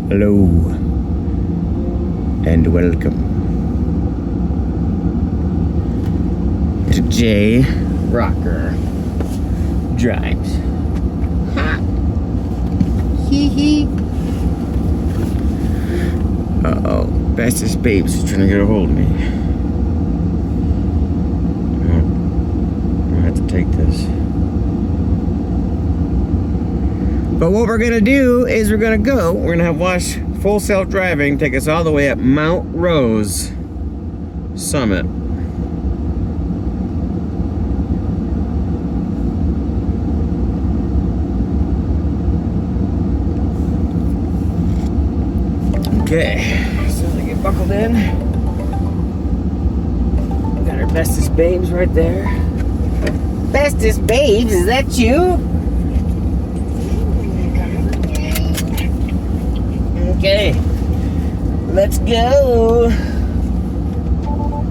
Hello and welcome to J Rocker Drives. Ha! Hee hee. Uh-oh. Bestest Babes is trying to get a hold of me. I'm gonna have to take this. But what we're gonna do is we're gonna have Wash full self-driving take us all the way up Mount Rose Summit. Okay, so I get buckled in. Got our Bestest Babes right there. Bestest Babes, is that you? Okay, let's go.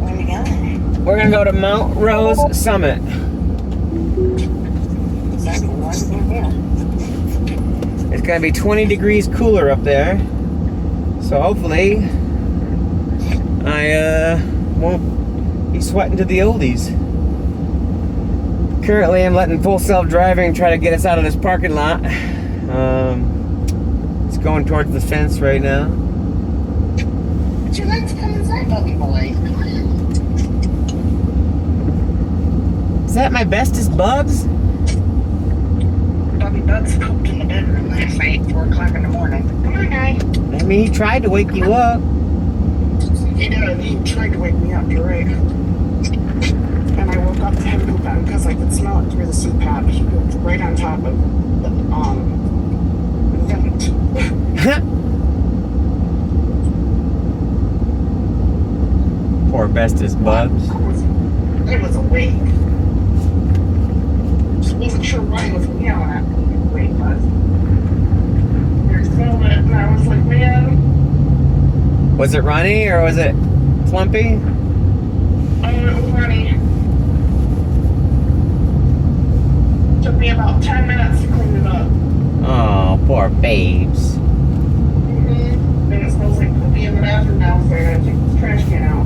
Where are we going? We're gonna go to Mount Rose Summit. Exactly. Why are we going there? It's gonna be 20 degrees cooler up there. So hopefully I won't be sweating to the oldies. Currently I'm letting full self-driving try to get us out of this parking lot. It's going towards the fence right now. Would you like to come inside, Bubby boy? Is that my Bestest Bugs? Bubby Bugs pooped in the bedroom last night, 4 o'clock in the morning. Come on, guy. I mean, he tried to wake you up. He did. He tried to wake me up, you're right. And I woke up to him pooping because I could smell it through the CPAP. He pooped right on top of the vent. Poor Bestest Bugs. I was awake. Just wasn't sure why he was yelling at me. Wait, Buzz. I smelled it and I was like, man. Was it runny or was it plumpy? Oh, it was runny. Took me about 10 minutes to clean it up. Oh, poor babes. Mm-hmm. And it smells like poopy in the bathroom now, so I gotta take this trash can out.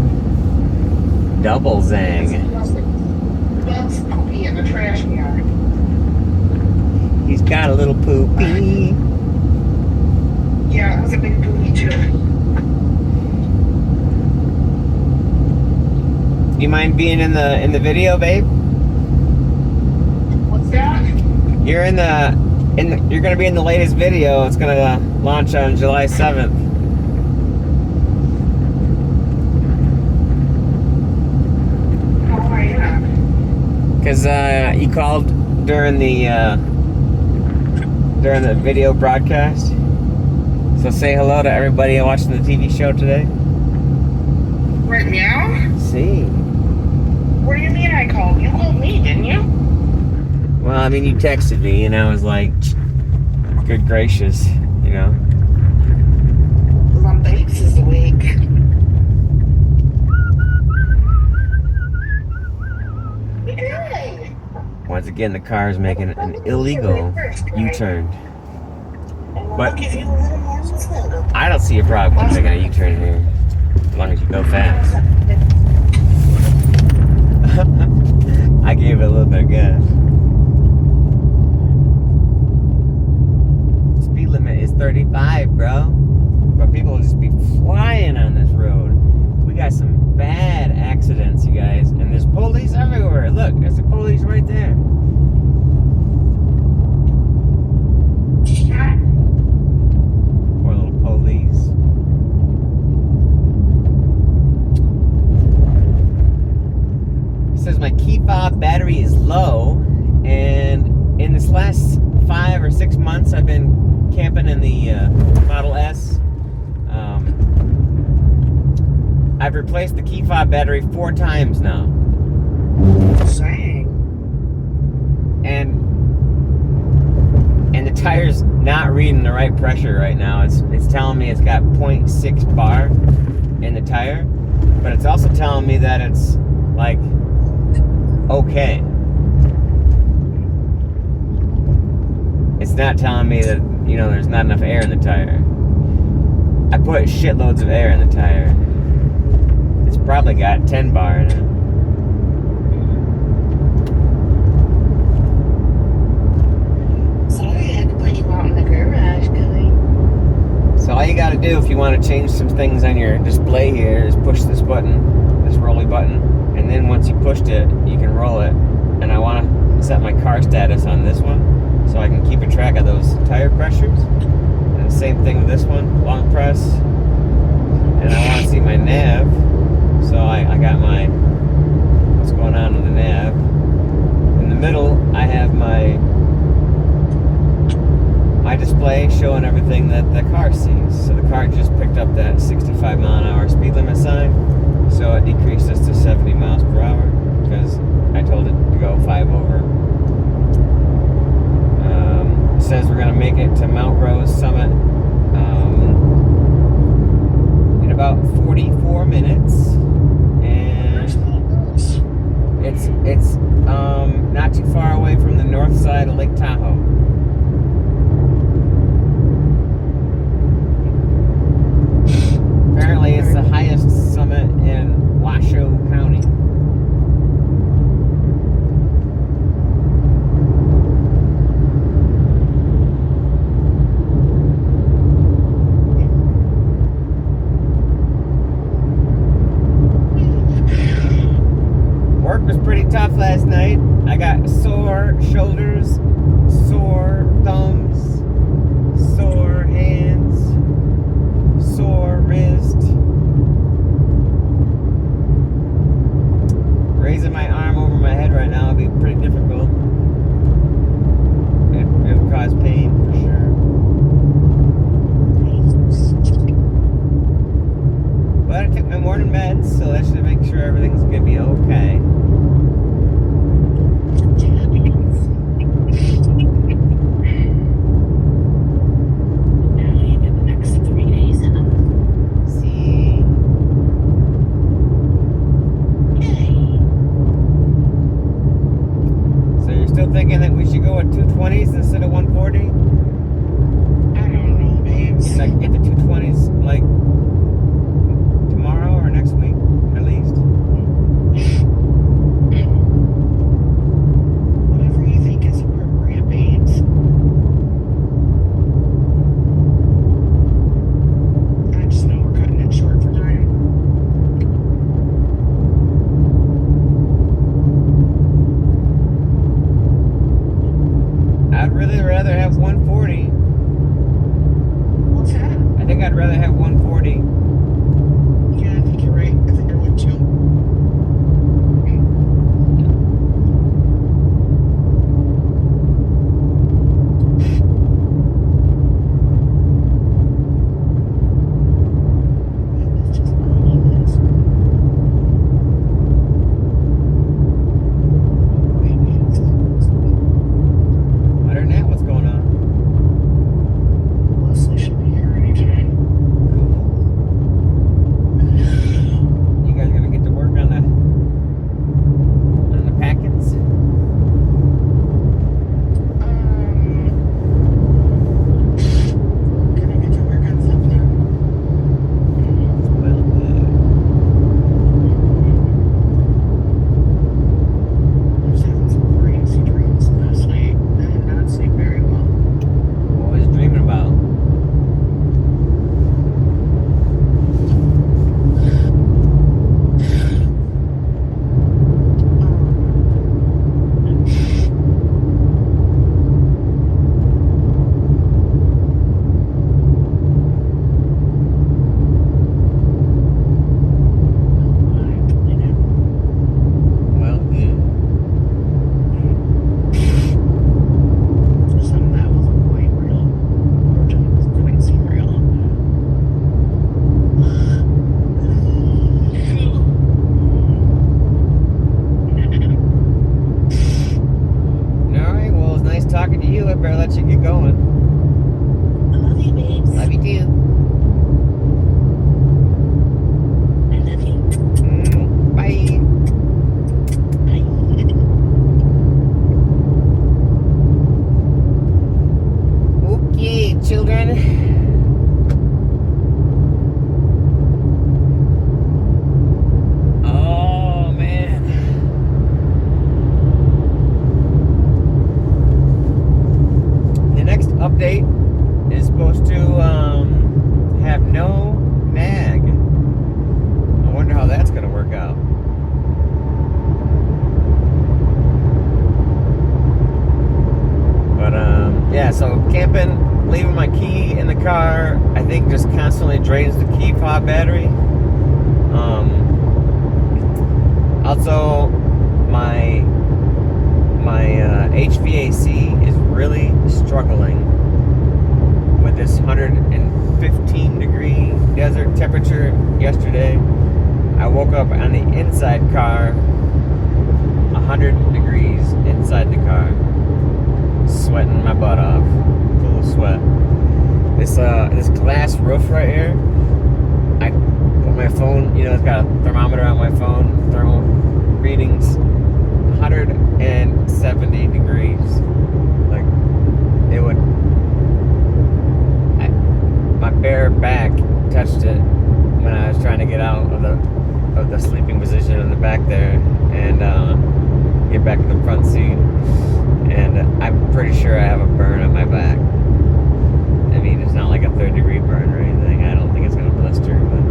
Double zang. It smells like bugs poopy in the trash can. He's got a little poopy. Yeah, it was a big poopy too. Do you mind being in the video, babe? What's that? You're you're gonna be in the latest video. It's gonna launch on July 7th. Oh, yeah. Cause you called during the video broadcast. So say hello to everybody watching the TV show today. Right now? See. What do you mean I called? You called me, didn't you? Well, I mean, you texted me, and I was like, good gracious, you know. My babes is awake. What are you doing? Once again, the car is making an illegal U-turn. But I'll give you a little more slow. I don't see a problem with making a U-turn here, as long as you go fast. I gave it a little bit of gas. Speed limit is 35, bro. But people will just be flying on this road. We got some bad accidents, you guys. And there's police everywhere. Look, there's the police right there. Poor little police. It says my key fob battery is low, and in this last 5 or 6 months I've been camping in the Model S. I've replaced the key fob battery 4 times now. Dang. And the tire's not reading the right pressure right now. It's telling me it's got 0.6 bar in the tire, but it's also telling me that it's like okay. It's not telling me that, you know, there's not enough air in the tire. I put shitloads of air in the tire. It's probably got 10 bar in it. Sorry, I had to put you out in the garage, Kelly. So all you gotta do if you want to change some things on your display here is push this button, this rolly button, and then once you pushed it, you can roll it. And I want to set my car status on this one so I can keep a track of those tire pressures. And the same thing with this one, long press. And I want to see my nav. So I got my, what's going on with the nav. In the middle, I have my display showing everything that the car sees. So the car just picked up that 65 mile an hour speed limit sign. So it decreased us to 70 miles per hour because I told it to go 5 over. It says we're going to make it to Mount Rose Summit in about 44 minutes. And it's not too far away from the north side of Lake Tahoe. Apparently it's the highest summit in Washoe County. Work was pretty tough last night. I got sore shoulders, sore thumbs, sore hands, sore wrist. Raising my arm over my head right now would be pretty difficult. It would cause pain for sure. But I took my morning meds, so that should make sure everything's gonna be okay. Thinking that we should go with 220s instead of 140? I don't know, babes. And I can get the 220s like tomorrow or next week at least. Whatever you think is appropriate, babes. I just know we're cutting it short for time. I'd really rather have 140. What's that? I think I'd rather have 140. Yeah, I think you're right. I think I would too. It's just funny, this. Other than that, what's going on? Leslie should be here anytime. Cool. supposed to have no nag. I wonder how that's going to work out. But yeah, so camping, leaving my key in the car, I think just constantly drains the key fob battery. Also, my HVAC is really struggling with this 115 degree desert temperature yesterday. I woke up on the inside car, 100 degrees inside the car, sweating my butt off, full of sweat. This glass roof right here, I put my phone, it's got a thermometer on my phone, thermal readings, 170 degrees. Like, it would, my bare back touched it when I was trying to get out of the sleeping position in the back there and get back in the front seat. And I'm pretty sure I have a burn on my back. I mean, it's not like a 3rd-degree burn or anything. I don't think it's going to blister, but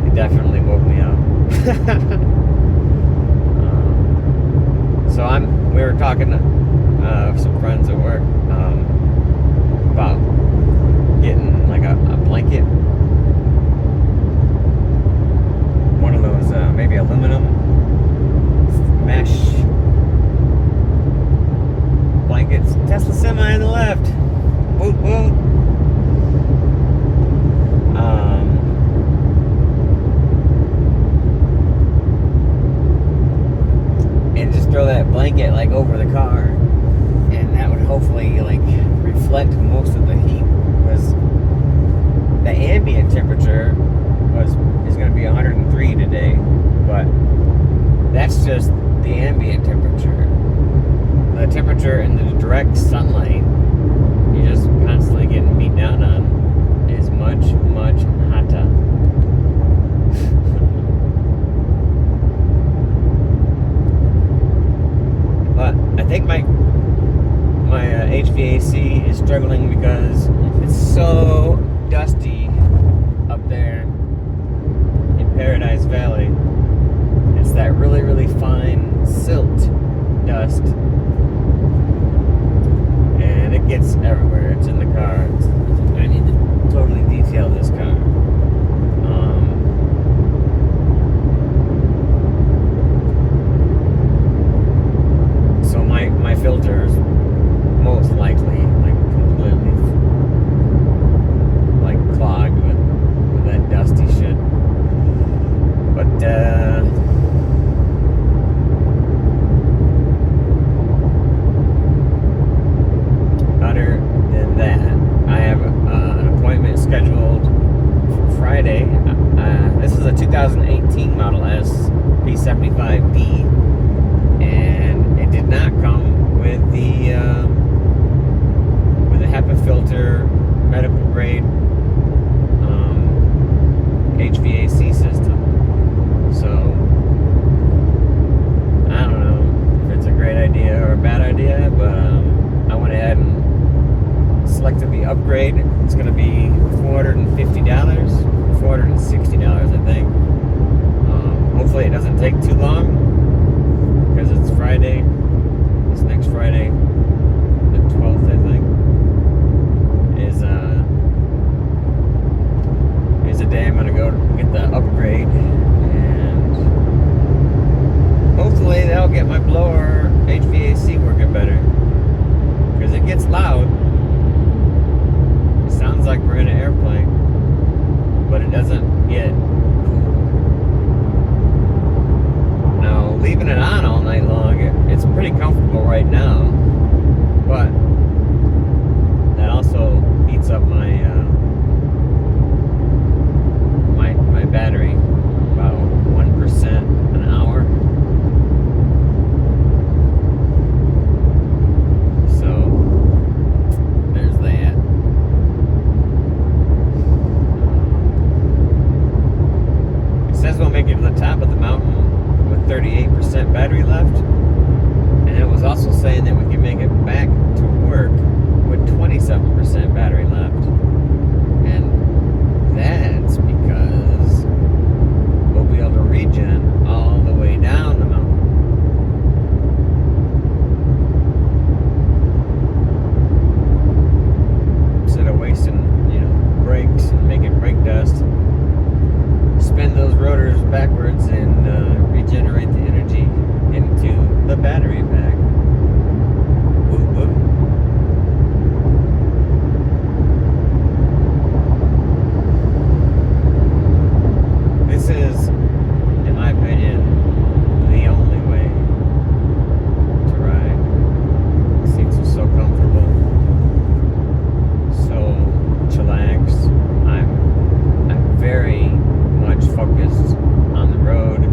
it definitely woke me up. So we were talking to some friends at work about getting like a blanket, one of those maybe aluminum mesh blankets. Tesla semi on the left. Boot boot. And just throw that blanket like over the car, and that would hopefully like reflect most of the heat, because the ambient temperature is going to be 103 today, but that's just the ambient temperature. The temperature in the direct sunlight you're just constantly getting beat down on is much, much hotter. But I think my HVAC is struggling because it's so dusty up there in Paradise Valley. It's that really, really fine silt dust. And it gets everywhere. It's in the car. I need to totally detail this car. So my filters most likely like completely like clogged with that dusty shit. But other than that, I have an appointment scheduled for Friday. This is a 2018 Model S P75D, and it did not come with the HEPA filter medical grade HVAC system. So I don't know if it's a great idea or a bad idea, but I went ahead and selected the upgrade. It's going to be $450, $460, I think. Hopefully it doesn't take too long, because it's Friday, this next Friday, the 12th, I think, is a day I'm going to go get the upgrade, and hopefully that'll get my blower HVAC working better, because it gets loud. It sounds like we're in an airplane, but it doesn't get cool. Now, leaving it on all night long, it's pretty comfortable right now, but brakes and make it brake dust. Spin those rotors backwards and regenerate the energy into the battery pack. Woo woo. This is, in my opinion, the only way to ride. The seats are so comfortable, so chillaxed. I'm very much focused on the road.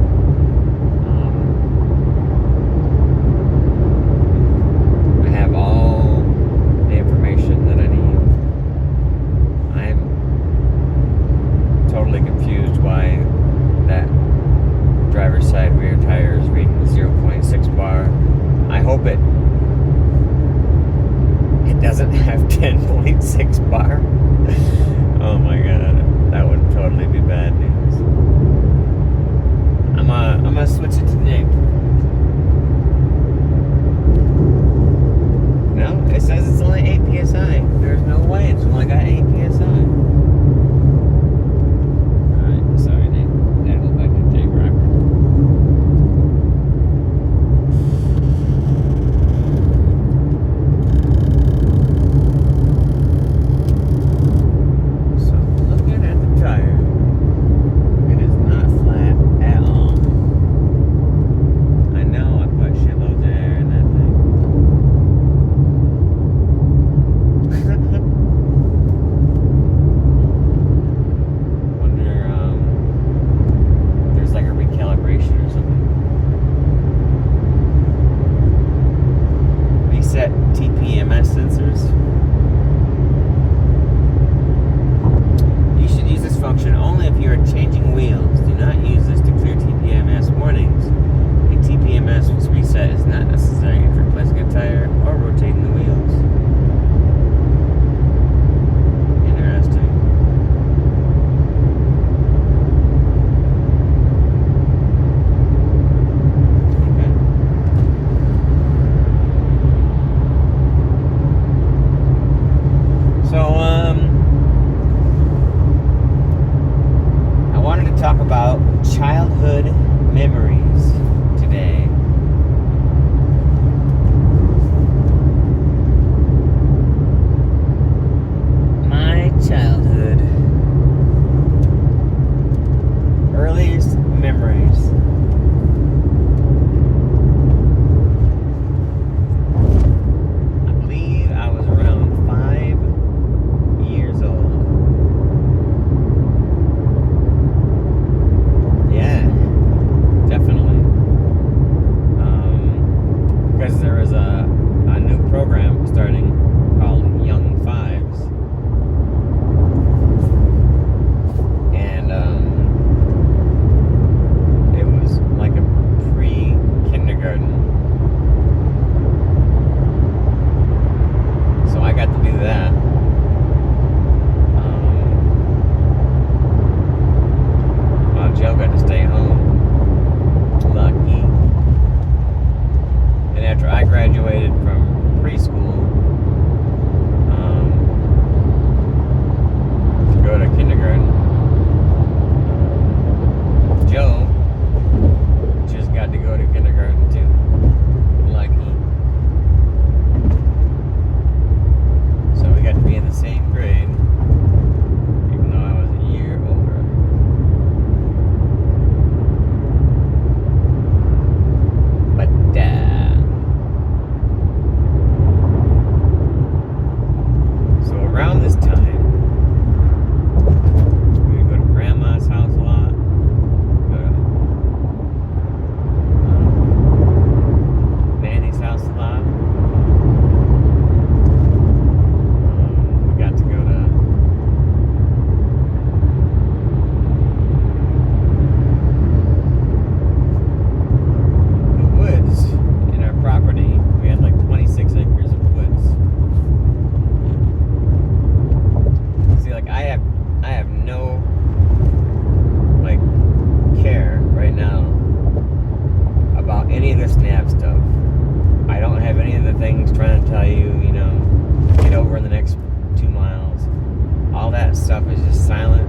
all that stuff is just silent.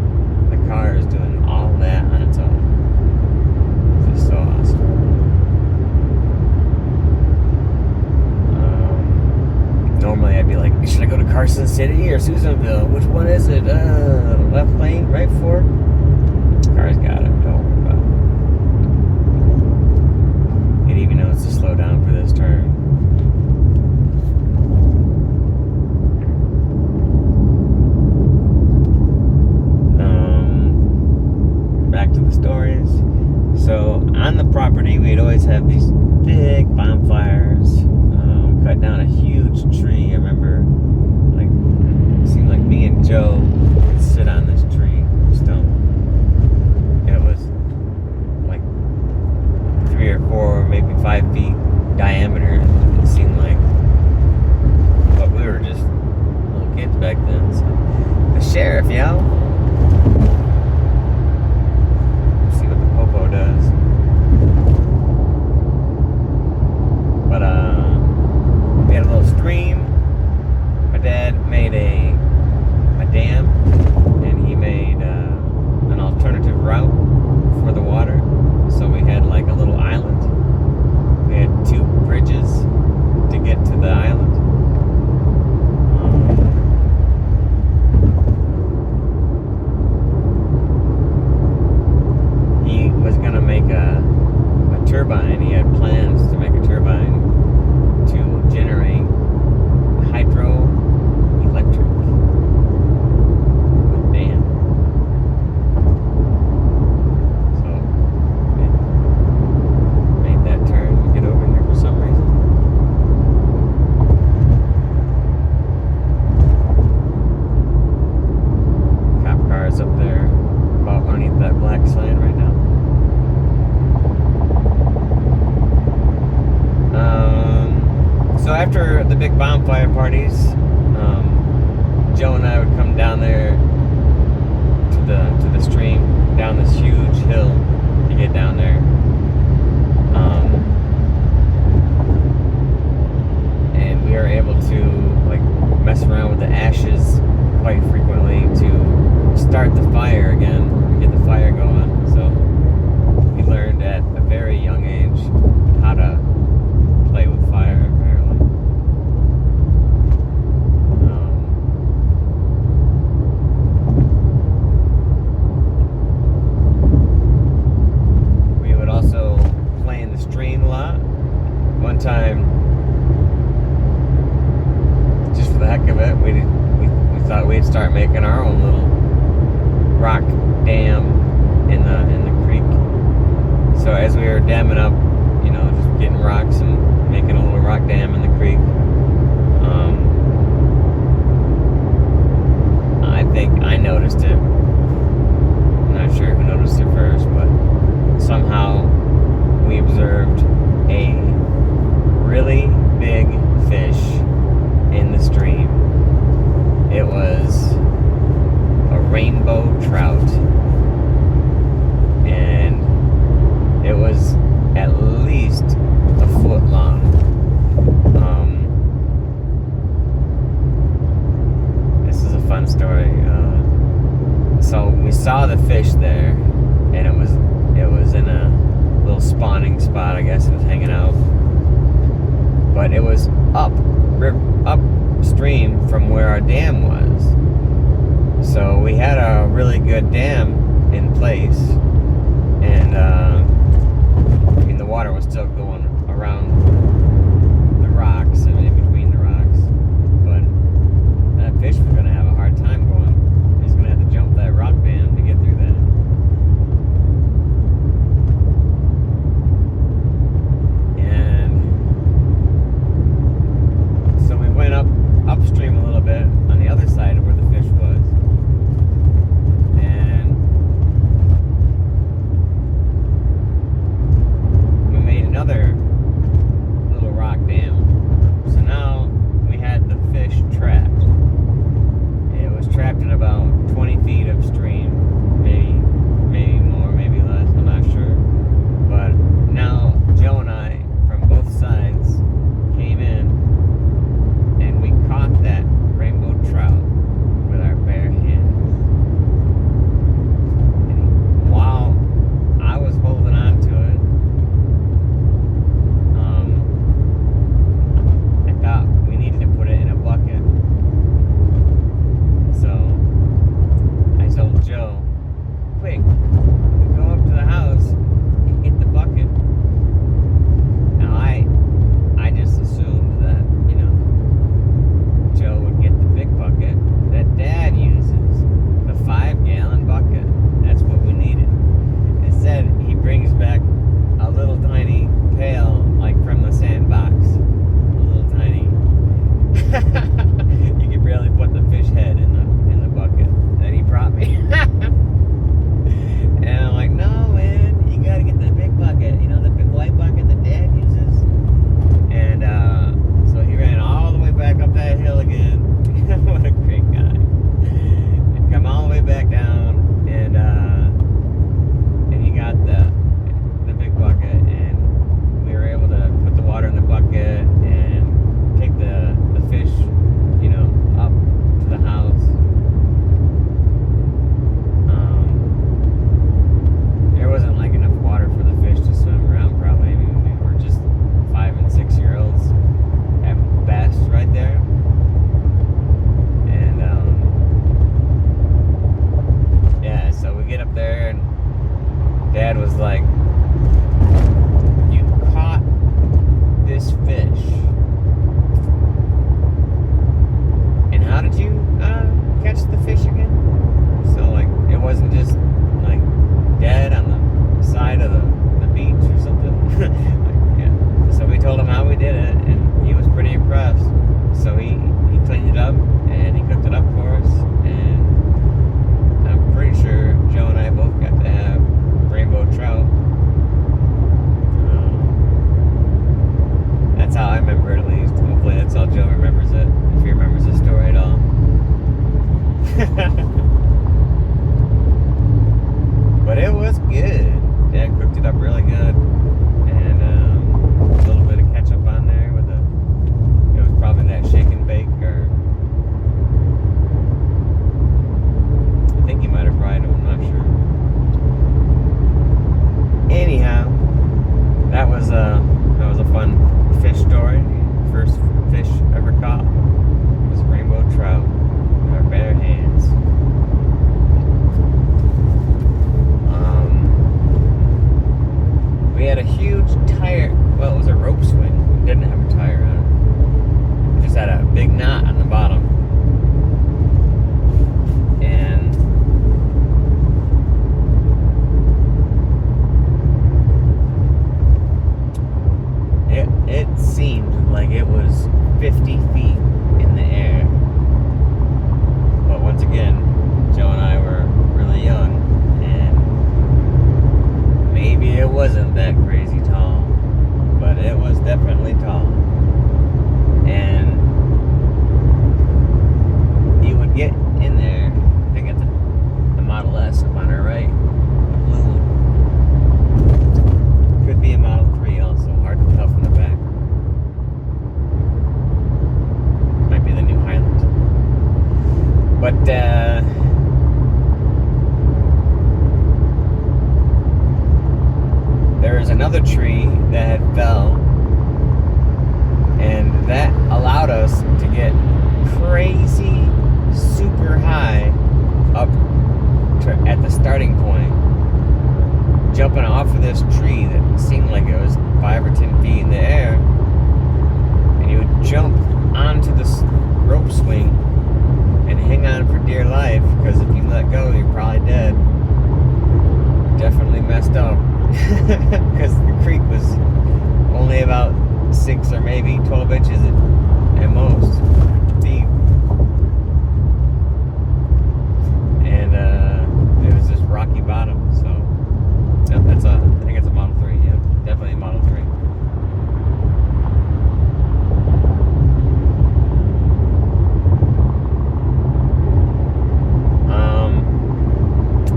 The car is doing all that on its own. It's just so awesome. Normally I'd be like, should I go to Carson City or Susanville? Which one is it? Left lane, right fork? Car's got it. Don't worry about it. It even knows to slow down for this turn. Back to the stories. So on the property, we'd always have these big bonfires. Cut down a huge tree. I remember, like, it seemed like me and Joe would sit on this tree stump. It was like 3 or 4, maybe 5 feet diameter. It seemed like, but we were just little kids back then. So the sheriff, yo. See what the popo does. But we had a little stream. My dad made a dam, and he made an alternative route for the water. So we had like a little island. We had 2 bridges to get to the island. He was gonna make a turbine. He had plans to make a turbine to generate hydroelectric with dam. So it made that turn to get over here for some reason. Cop car is up there about underneath that black sign right now. So after the big bonfire parties, Joe and I would come down there to the stream, down this huge hill to get down there. And we were able to like mess around with the ashes quite frequently to start the fire again, get the fire going. So we learned at a very young age how to play with fire. One time, just for the heck of it, we thought we'd start making our own little rock dam in the creek. So as we were damming up, you know, just getting rocks and making a little rock dam in the creek, I think I noticed it. I'm not sure who noticed it first, but somehow we observed a really big fish in the stream. It was a rainbow trout, and it was at least a foot long. This is a fun story. So we saw the fish there, and it was in a little spawning spot, I guess. It was hanging out, but it was upstream from where our dam was. So we had a really good dam in place, and I mean the water was still going around the rocks and in between the rocks, but that fish was going to have a hard time going. He's going to have to jump that rock dam to get through that. Upstream a little bit on the other side of where the fish was, and we made another little rock dam. So now we had the fish trapped. It was trapped in about 20 feet upstream, maybe more, maybe less, I'm not sure. But now Joe and I, from both sides, came in, and we caught that rainbow trout with our bare hands. like, you caught this fish, and how did you catch the fish again? So like, it wasn't just like dead on the side of the beach or something. Like, yeah. So we told him how we did it, and he was pretty impressed. So he cleaned it up and he cooked it up for us, and I'm pretty sure Joe and I both got to have rainbow trout. That's how I remember it, at least. Hopefully that's how Joe remembers it, if he remembers the story at all. But it was good. Dad cooked it up really good, and a little bit of ketchup on there with it was probably that shake and bake, or I think he might have fried them, I'm not sure. Anyhow, that was a fun fish story. First fish ever caught was rainbow trout with our bare hands. We had a huge tire. Well, it was a rope swing. It didn't have a tire on it. It just had a big knot on the bottom. And it seemed like it was 50 feet in the air. But once again, Joe and I were really young, and maybe it wasn't that crazy tall, but it was definitely tall. And you would get in there. I think it's a Model S up on our right, a blue one. Could be a Model 3 also, hard to tell from the back. Might be the new Highland. But there is another tree that had fell, and that allowed us to get crazy, super high up at the starting point, jumping off of this tree that seemed like it was 5 or 10 feet in the air, and you would jump onto this rope swing and hang on for dear life, because if you let go, you're probably dead. Definitely messed up. Because the creek was only about 6 or maybe 12 inches at most deep, and it was just rocky bottom. So yep, I think it's a Model 3. Yeah, definitely a Model 3.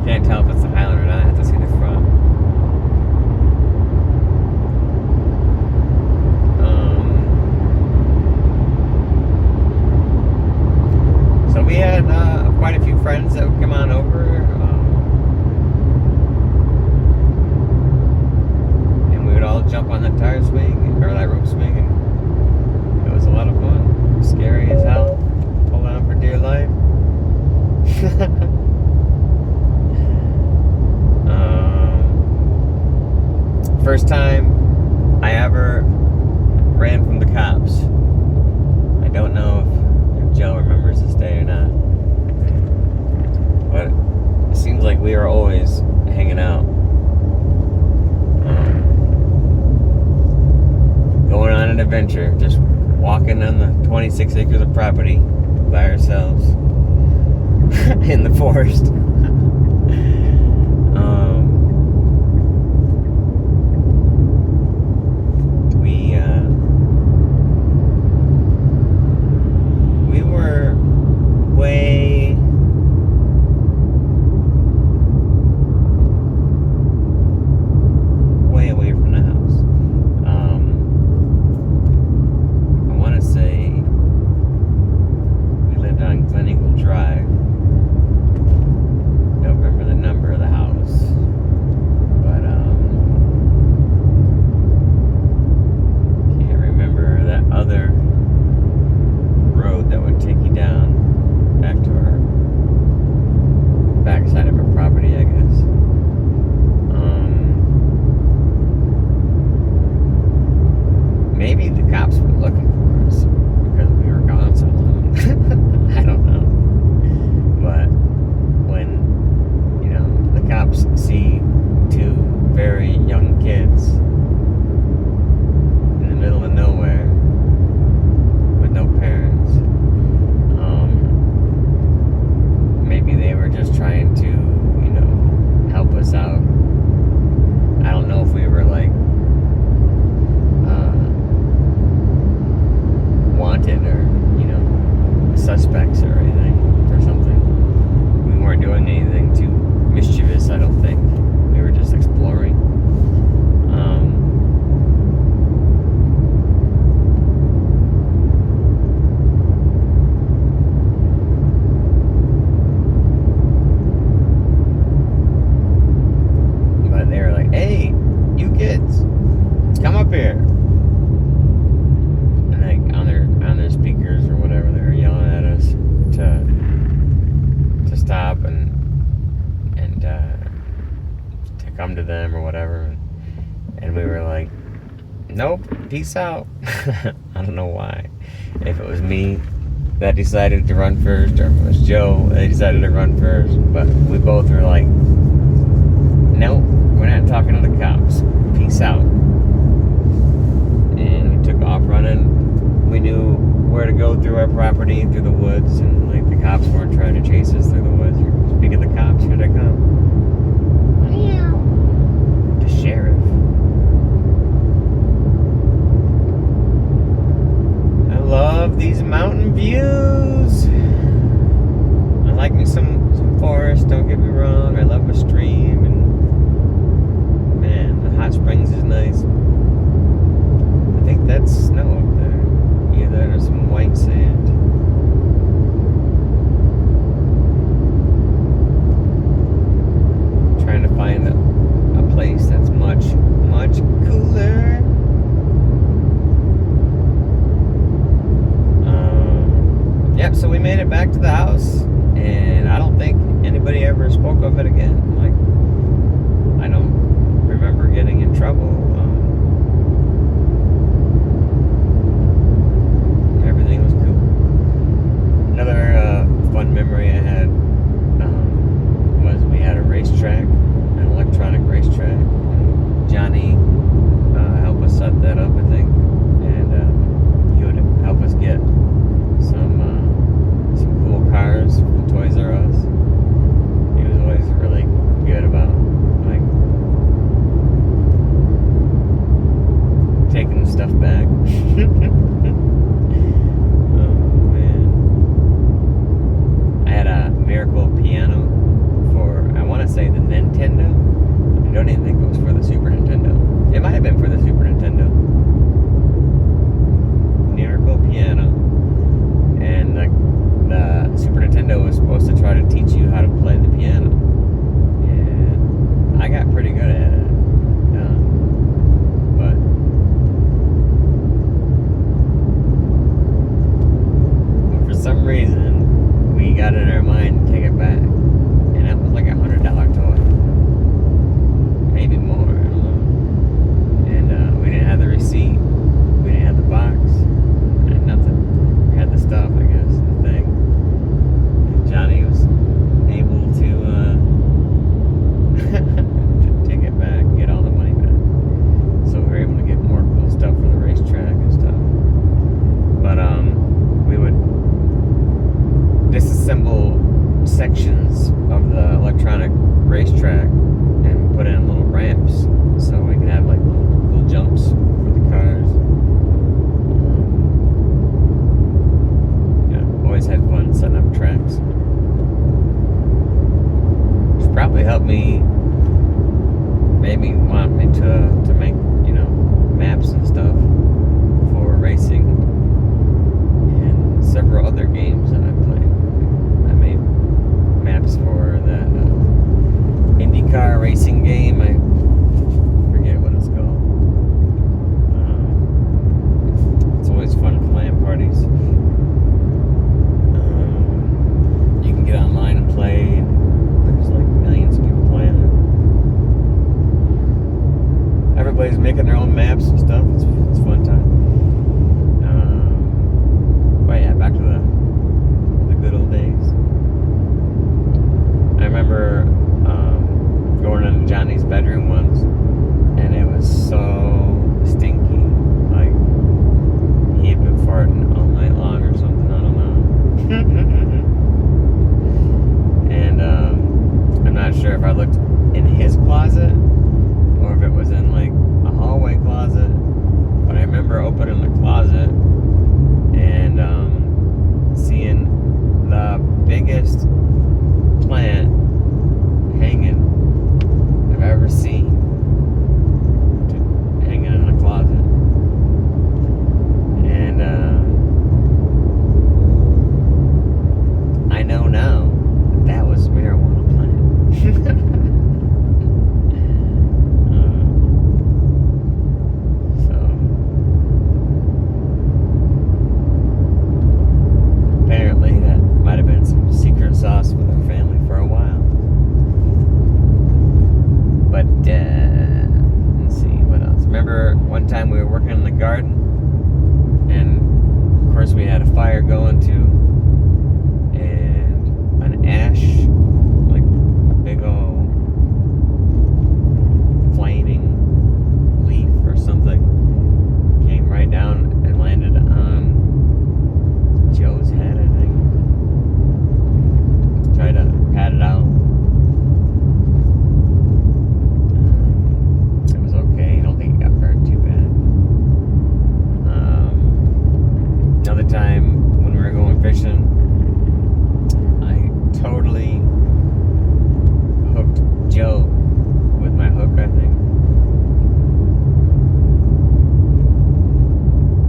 Can't tell if it's the Highland or not. I have to see the front. So we had quite a few friends that would come on over, and we would all jump on that tire swing, or that rope swing, and it was a lot of fun. Scary as hell. Hold on for dear life. First time I ever ran from the cops. I don't know if Joe remembers this day or not, but it seems like we were always hanging out, going on an adventure, just walking on the 26 acres of property by ourselves in the forest. We were way away from the house. I want to say we lived on Glen Eagle Drive. Don't remember the number of the house, but can't remember that other road that would take you down back to our backside of our property, I guess. just trying to, help us out. I don't know if we were like wanted or, suspects or anything or something. We weren't doing anything too mischievous, I don't think. We were just exploring. But they were like, hey, you kids, come up here. And like on their speakers or whatever, they were yelling at us to stop and to come to them or whatever. And we were like, nope, peace out. I don't know why. If it was me that decided to run first, or if it was Joe that decided to run first, but we both were like, nope, we're not talking to the cops. Peace out. And we took off running. We knew where to go through our property, through the woods, and like the cops weren't trying to chase us through the woods. Speaking of the cops, here they come. Meow. The sheriff. I love these mountain views. I like me some forest, don't get me wrong. I love a stream, and man, the hot springs is nice. I think that's snow up there. Either or some white sand. Trying to find a place that's much cooler. Yep, so we made it back to the house, and I don't think anybody ever spoke of it again. Like, I don't remember getting in trouble. Everything was cool. Another fun memory I had was we had a racetrack, an electronic racetrack. Johnny helped us set that up, I think, and he would help us get some cool cars from Toys R Us. He was always really good about like taking stuff back. Oh man, I had a Miracle piano for, I want to say, the Nintendo. I don't even think it was for the Super Nintendo. It might have been for the Super Nintendo. Miracle piano. And the Super Nintendo was supposed to try to teach you how to play the piano. And I got pretty good at it. But for some reason, we got it in our mind to take it back. And it was like $100 toy. Maybe more, I don't know. And we didn't have the receipt. We didn't have the box. We had nothing. We had the stuff, I guess, the thing. And Johnny was able to take it back, get all the money back. So we were able to get more cool stuff for the racetrack and stuff. But we would disassemble sections of the electronic racetrack and put in little ramps so we can have like little cool jumps for the cars. Yeah, always had fun setting up tracks. It's probably helped me, made me want me to make, maps and stuff for racing and several other games that I played. I made maps for that IndyCar racing game. I forget what it's called. It's always fun for LAN parties. You can get online and play. There's like millions of people playing it. Everybody's making their own maps and stuff. It's a fun time. But yeah, back to the good old days. I remember going into Johnny's bedroom once, and it was so stinky. Like, he had been farting all night long or something, I don't know. And sure if I looked in his closet or if it was in like a hallway closet. But I remember opening the closet and seeing the biggest plant hanging I've ever seen, hanging in a closet. And I know now that was marijuana plant. Apparently that might have been some secret sauce with our family for a while. But let's see what else. Remember one time we were working in the garden, and of course we had a fire going too, and an ash, like a big old flaming leaf or something, came right down and landed on Joe's head, I think. Tried to pat it out. It was okay. I don't think it got burned too bad. Another time when we were going fishing, I totally hooked Joe with my hook, I think.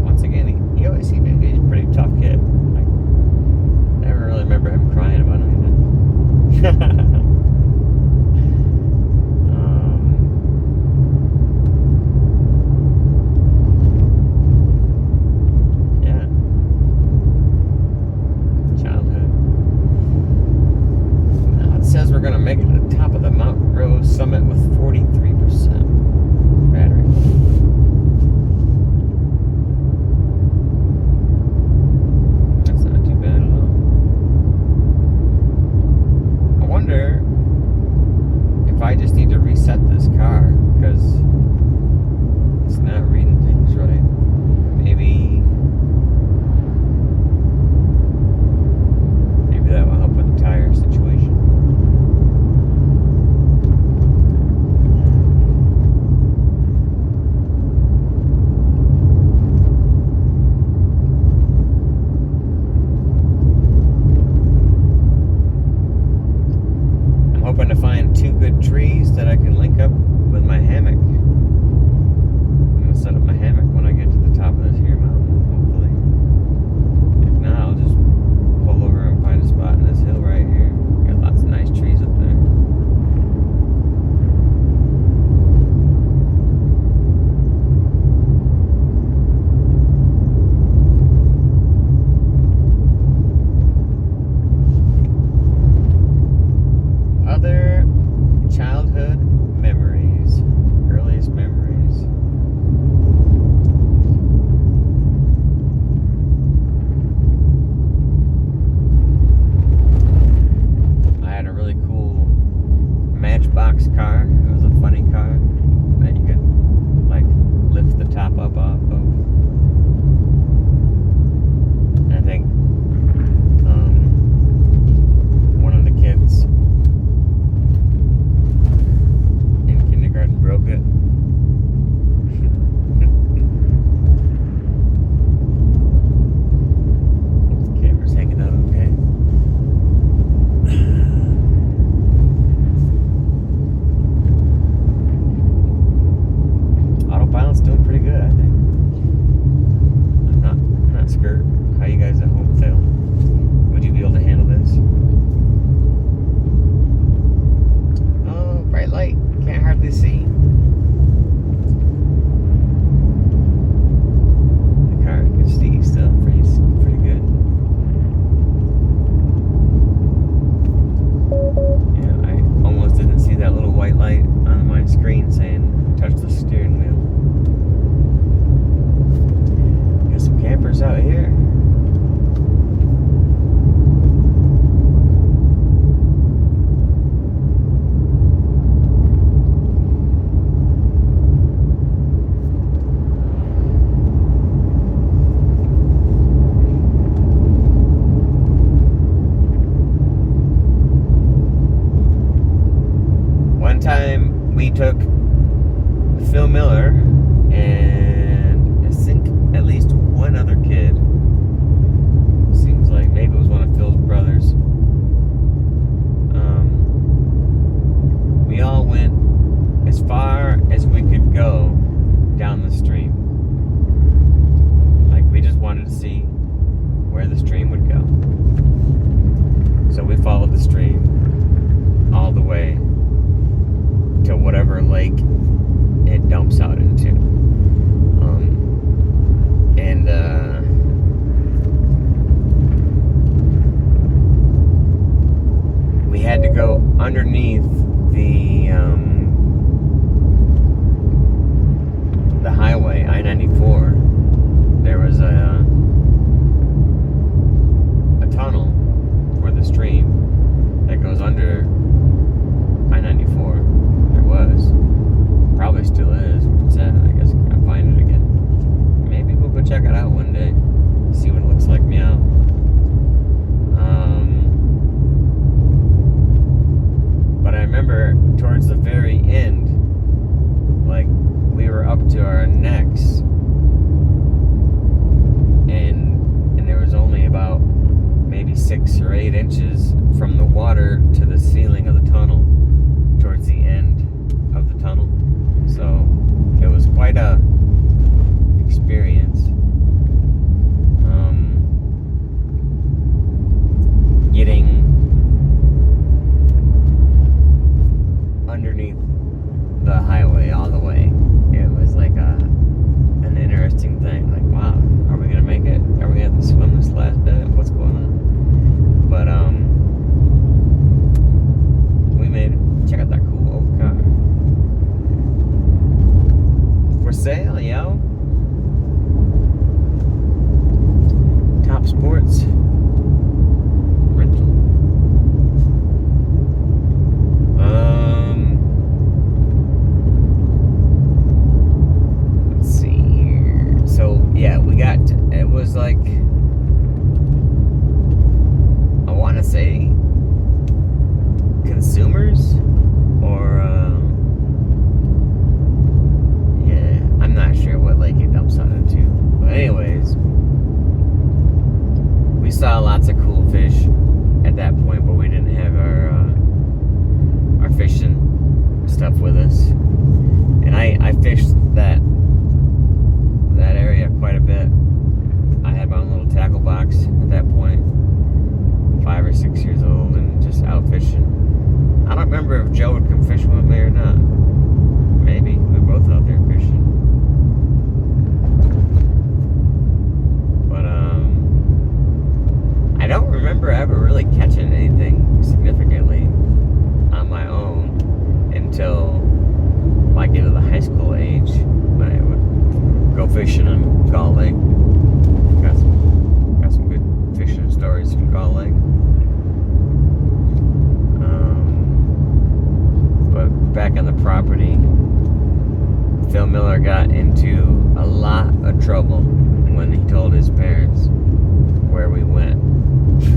Once again, he always seemed to be a pretty tough kid. I never really remember him crying about anything. Yeah. Childhood. Now it says we're going to make it to the top of the Mount Rose summit with 43% battery. That's not too bad at all. I wonder if I just need to reset this car because it's not reading things right. Maybe that will help with the tire situation. I'm hoping to find 2 good trees that I can link up with my hammock. I'm going to set up my hammock when I get to the top of this here mountain, hopefully. If not, I'll just pull over and find a spot in this hill right here. Got lots of nice trees up there. Other childhood memories, earliest memories. I had a really cool Matchbox car. It was a funny car that you could like lift the top up off of. And I think one of the kids in kindergarten broke it. The camera's hanging out okay. Autopilot's doing pretty good, I think. I'm not scared. How you guys at home feel? Would you be able to handle this? Oh, bright light. Can't hardly see. The car can see still pretty good. Yeah, I almost didn't see that little white light on my screen saying touch the steering wheel. Got some campers out here. took Phil Miller and I think at least one other kid. Seems like maybe it was one of Phil's brothers. We all went as far as we could go down the stream. Like, we just wanted to see where the stream would go. So we followed the stream all the way to whatever lake it dumps out into. We had to go underneath the highway, I-94. There was a tunnel for the stream that goes under I-94. There was. Probably still is. It's at, I guess I can find it again. Maybe we'll go check it out one day. See what it looks like. Meow. But I remember towards the very end, like, we were up to our necks, and there was only about maybe 6 or 8 inches from the water to the ceiling of the tunnel towards the end of the tunnel. So it was quite a experience. Getting underneath the highway all the way. It was like an interesting thing. Like, wow, are we gonna make it? Are we gonna have to swim this last bit? What's going on? But we made it. Check out that cool old car. For sale, yo. Top Sports rental. Let's see here. So yeah, it was like, I want to say consumers, or yeah, I'm not sure what lake it dumps out into. But anyways, we saw lots of cool fish at that point, but we didn't have our fishing stuff with us. And I fished that area quite a bit. I had my own little tackle box at that point, 5 or 6 years old, and just out fishing. I don't remember if Joe would come fishing with me or not. Maybe. We were both out there fishing. But I don't remember ever really catching anything significantly on my own until I get to the high school age, when I would go fishing in Gull Lake. Got some good fishing stories from Gull Lake. But back on the property, Phil Miller got into a lot of trouble when he told his parents where we went. He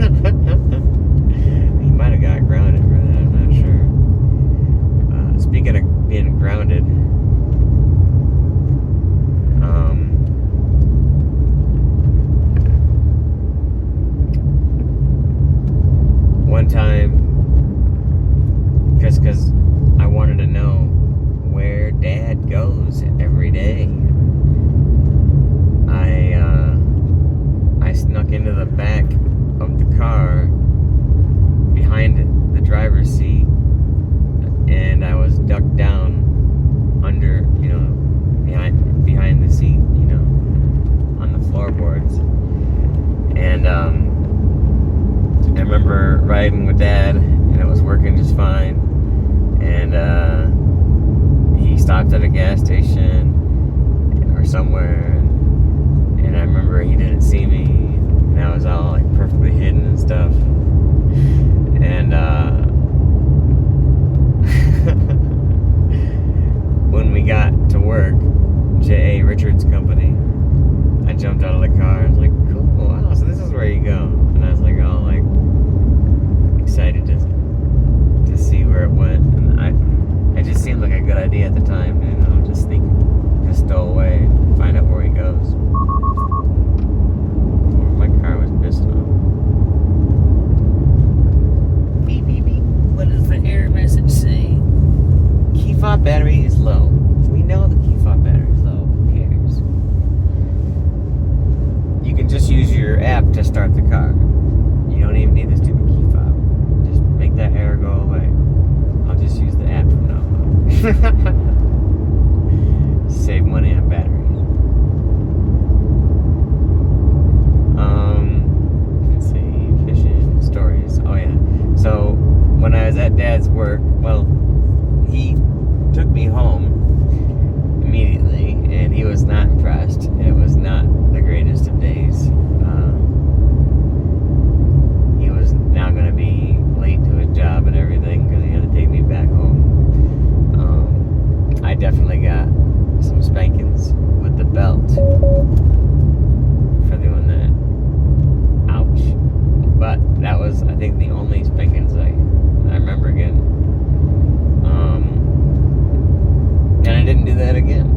might have got grounded for that, I'm not sure. Speaking of being grounded, one time, just because I wanted to know where Dad goes every day, I snuck into the back of the car behind the driver's fob battery is low. We know the key fob battery is low. Who cares? You can just use your app to start the car. You don't even need the stupid key fob. Just make that error go away. I'll just use the app from now on. Save money on batteries. Let's see, fishing stories. Oh yeah. So when I was at Dad's work, well, he took me home immediately, and he was not impressed. It was not the greatest of days. He was now going to be late to his job and everything because he had to take me back home. I definitely got some spankings with the belt for doing that. Ouch. But that was, I think, the only spankings I remember getting. And I didn't do that again.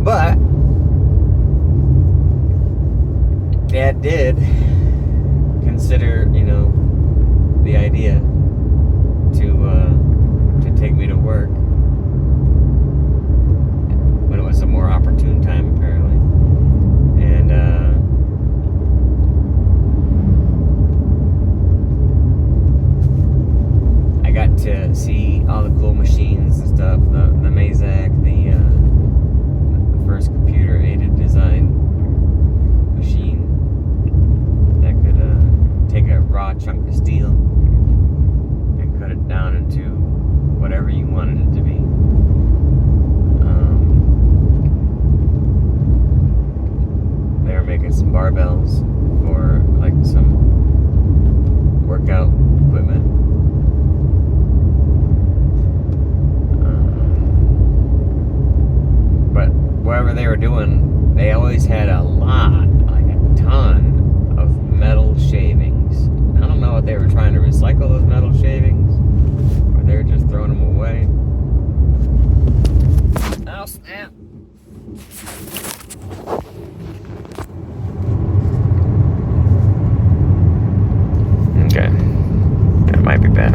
But Dad did consider, the idea to take me to work when it was a more opportune time, apparently. And I got to see all the cool machines and stuff, the Mazak, the first computer-aided design machine that could take a raw chunk of steel and cut it down into whatever you wanted it to be. They were making some barbells for like some workout equipment. But whatever they were doing, they always had a lot, like a ton of metal shavings. I don't know if they were trying to recycle those metal shavings or they were just throwing them away. Oh, snap. Okay. That might be bad.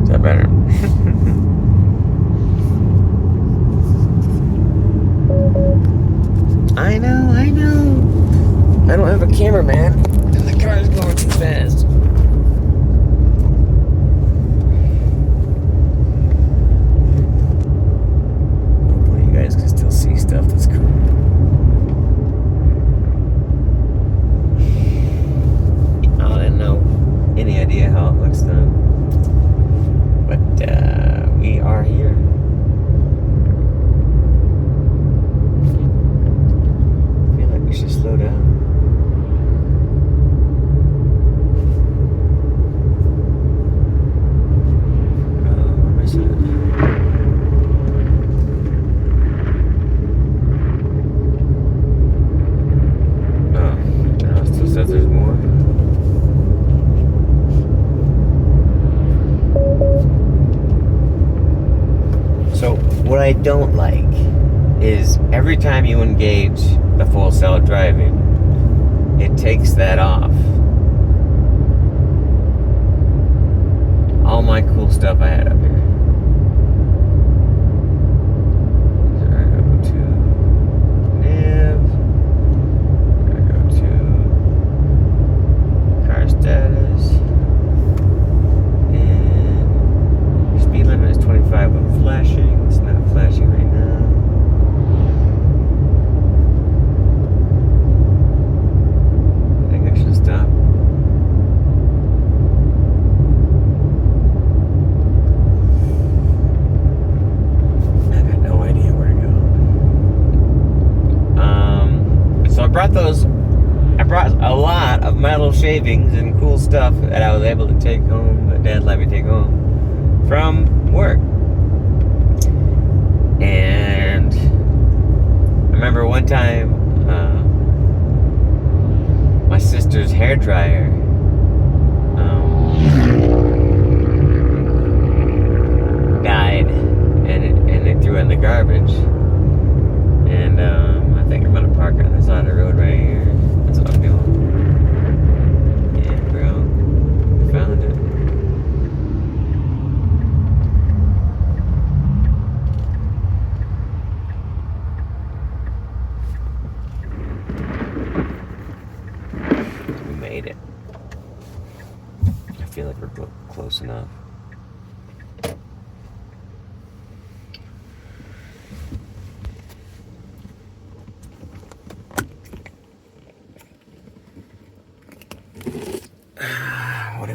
Is that better? I know. I don't have a cameraman, and the car is going too fast. Hopefully you guys can still see stuff that's cool. I didn't know any idea how it looks though. But we are here. We should slow down. Where is it? Oh, now it still says there's more. So, what I don't like is every time you engage the full self driving, it takes that off. All my cool stuff I had up here. So I go to nav. I go to car status. And speed limit is 25 when flashing. It's not flashing right now. Stop. I got no idea where to go. So I brought a lot of metal shavings and cool stuff that I was able to take home, that Dad let me take home from work. And I remember one time my sister's hair dryer died, and they threw it in the garbage. And I think I'm gonna park on the side of the road right here. That's what I'm doing. Yeah, bro, we found it. close enough.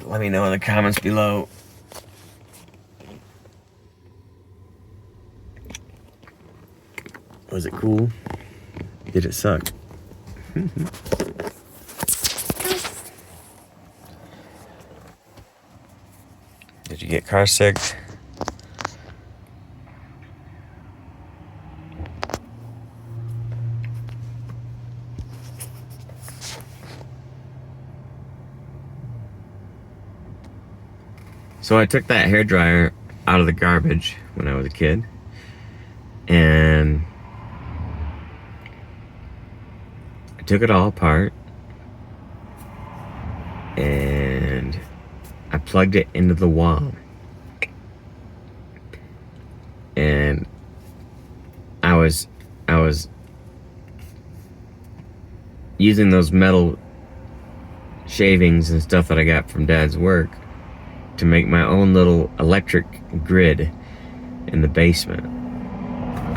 Let me know in the comments below. Was it cool? Did it suck? Did you get car sick? So I took that hairdryer out of the garbage when I was a kid, and I took it all apart and I plugged it into the wall, and I was using those metal shavings and stuff that I got from Dad's work to make my own little electric grid in the basement.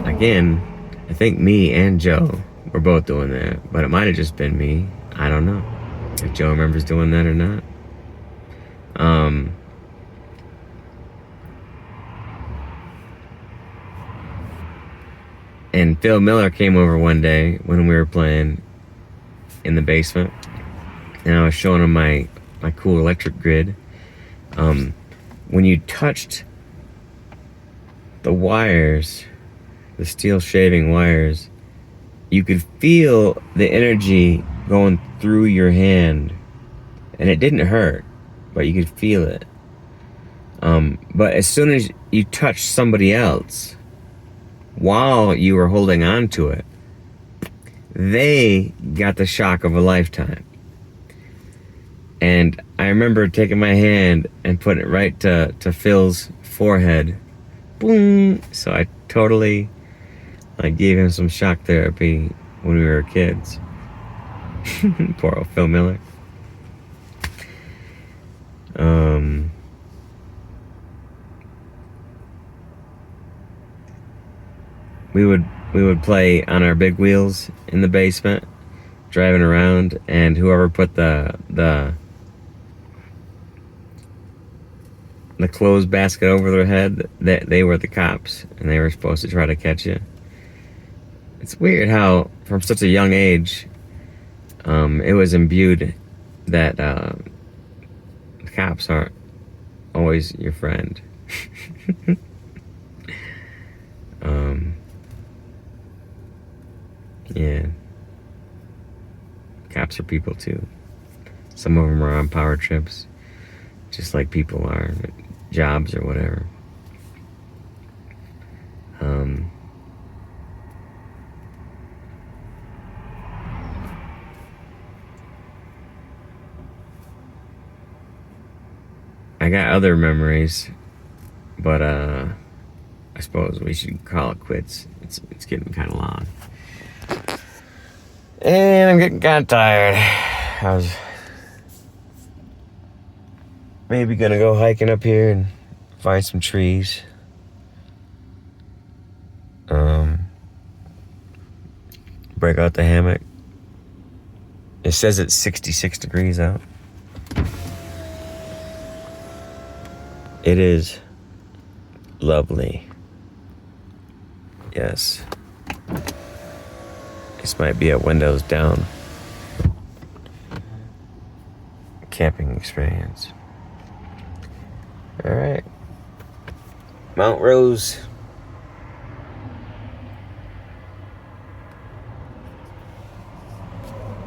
Again, I think me and Joe were both doing that, but it might have just been me. I don't know if Joe remembers doing that or not. And Phil Miller came over one day when we were playing in the basement, and I was showing him my cool electric grid. When you touched the wires, the steel shaving wires, you could feel the energy going through your hand, and it didn't hurt, but you could feel it. But as soon as you touched somebody else while you were holding on to it, they got the shock of a lifetime. And I remember taking my hand and putting it right to Phil's forehead. Boom! So I totally gave him some shock therapy when we were kids. Poor old Phil Miller. We would play on our big wheels in the basement, driving around, and whoever put the clothes basket over their head, they were the cops, and they were supposed to try to catch you. It's weird how, from such a young age, it was imbued that the cops aren't always your friend. Yeah. Cops are people too. Some of them are on power trips, just like people are at jobs or whatever. I got other memories, but I suppose we should call it quits. It's getting kind of long. And I'm getting kind of tired. I was maybe gonna go hiking up here and find some trees. Break out the hammock. It says it's 66 degrees out. It is lovely. Yes. This might be a windows down camping experience. All right. Mount Rose.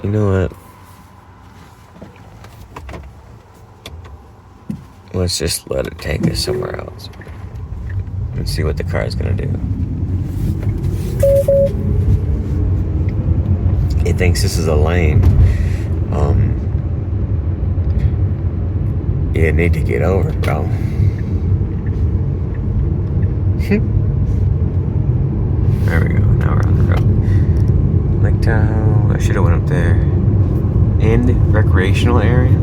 You know what? Let's just let it take us somewhere else and see what the car is gonna do. It thinks this is a lane. You need to get over it, bro. There we go. Now we're on the road. Lake Tahoe. I should have went up there. And recreational area.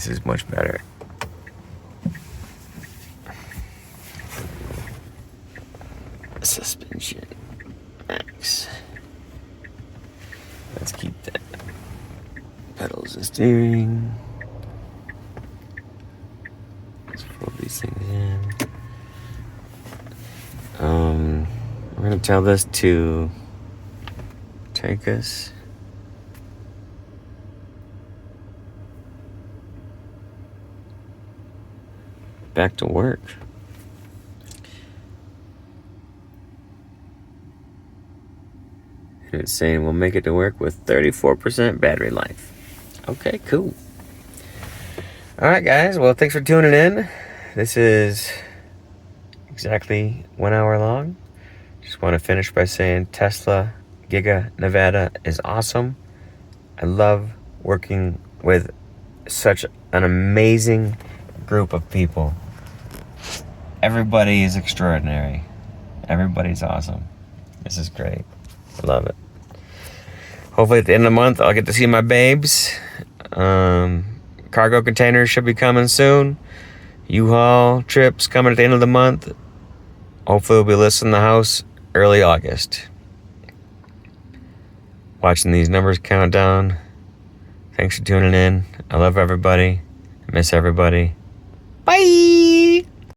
This is much better. Suspension max. Let's keep that. Pedals and steering. Let's fold these things in. We're gonna tell this to take us back to work. And it's saying we'll make it to work with 34% battery life. Okay, cool. All right, guys. Well, thanks for tuning in. This is exactly 1 hour long. Just want to finish by saying Tesla Giga Nevada is awesome. I love working with such an amazing group of people. Everybody is extraordinary. Everybody's awesome. This is great. I love it. Hopefully at the end of the month, I'll get to see my babes. Cargo containers should be coming soon. U-Haul trips coming at the end of the month. Hopefully we'll be listing the house early August. Watching these numbers count down. Thanks for tuning in. I love everybody. I miss everybody. Bye!